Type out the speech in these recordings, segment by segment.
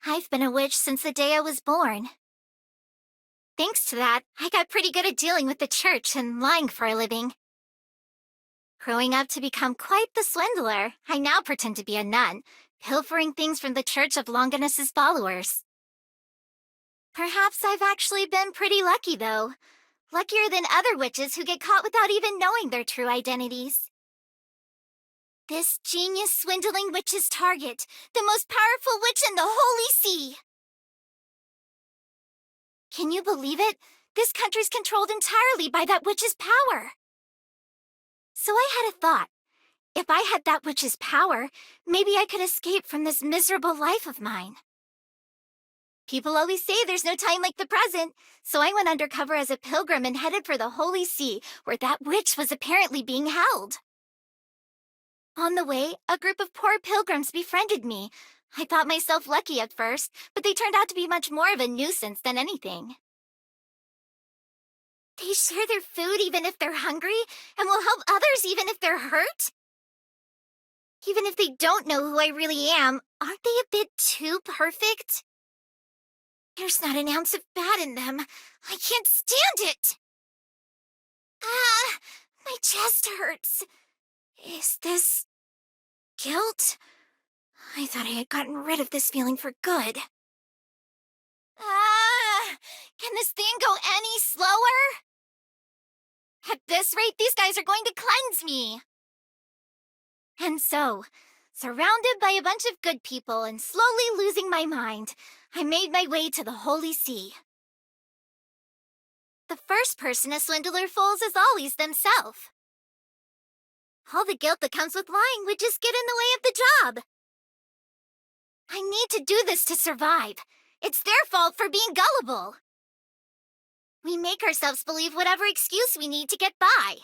I've been a witch since the day I was born. Thanks to that, I got pretty good at dealing with the church and lying for a living. Growing up to become quite the swindler, I now pretend to be a nun, pilfering things from the Church of Longinus's followers. Perhaps I've actually been pretty lucky, though. Luckier than other witches who get caught without even knowing their true identities. This genius swindling witch's target, the most powerful witch in the Holy See! Can you believe it? This country's controlled entirely by that witch's power. So I had a thought. If I had that witch's power, maybe I could escape from this miserable life of mine. People always say there's no time like the present, so I went undercover as a pilgrim and headed for the Holy See, where that witch was apparently being held. On the way, a group of poor pilgrims befriended me. I thought myself lucky at first, but they turned out to be much more of a nuisance than anything. They share their food even if they're hungry, and will help others even if they're hurt? Even if they don't know who I really am, aren't they a bit too perfect? There's not an ounce of bad in them. I can't stand it! My chest hurts. Is this guilt? I thought I had gotten rid of this feeling for good. Can this thing go any slower? At this rate, these guys are going to cleanse me. And so, surrounded by a bunch of good people and slowly losing my mind, I made my way to the Holy See. The first person a swindler fools is always themselves. All the guilt that comes with lying would just get in the way of the job. I need to do this to survive. It's their fault for being gullible. We make ourselves believe whatever excuse we need to get by.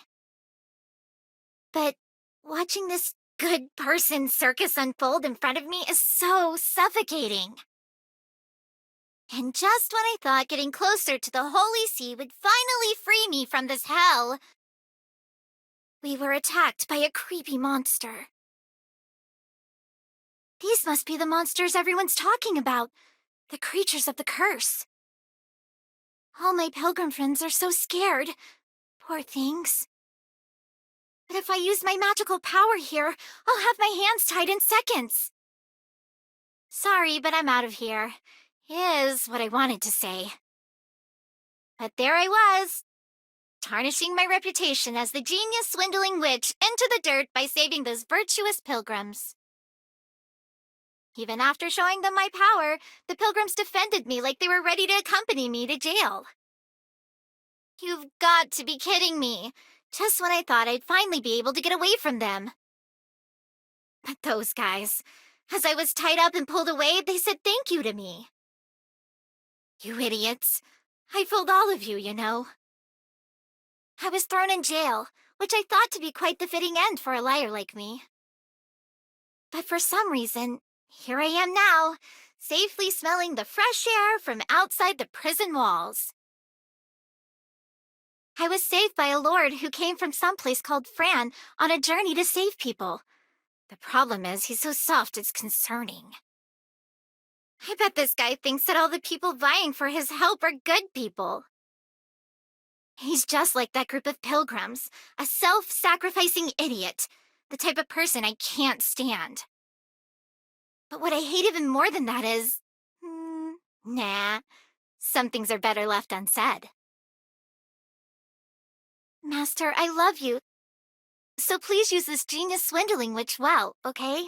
But watching this good person circus unfold in front of me is so suffocating. And just when I thought getting closer to the Holy See would finally free me from this hell, we were attacked by a creepy monster. These must be the monsters everyone's talking about, the creatures of the curse. All my pilgrim friends are so scared. Poor things. But if I use my magical power here, I'll have my hands tied in seconds. Sorry, but I'm out of here, is what I wanted to say. But there I was, tarnishing my reputation as the genius swindling witch into the dirt by saving those virtuous pilgrims. Even after showing them my power, the pilgrims defended me like they were ready to accompany me to jail. You've got to be kidding me, just when I thought I'd finally be able to get away from them. But those guys, as I was tied up and pulled away, they said thank you to me. You idiots. I fooled all of you, you know. I was thrown in jail, which I thought to be quite the fitting end for a liar like me. But for some reason, here I am now, safely smelling the fresh air from outside the prison walls. I was saved by a lord who came from someplace called Fran on a journey to save people. The problem is he's so soft it's concerning. I bet this guy thinks that all the people vying for his help are good people. He's just like that group of pilgrims, a self-sacrificing idiot, the type of person I can't stand. But what I hate even more than that is... nah, some things are better left unsaid. Master, I love you, so please use this genius swindling witch well, okay?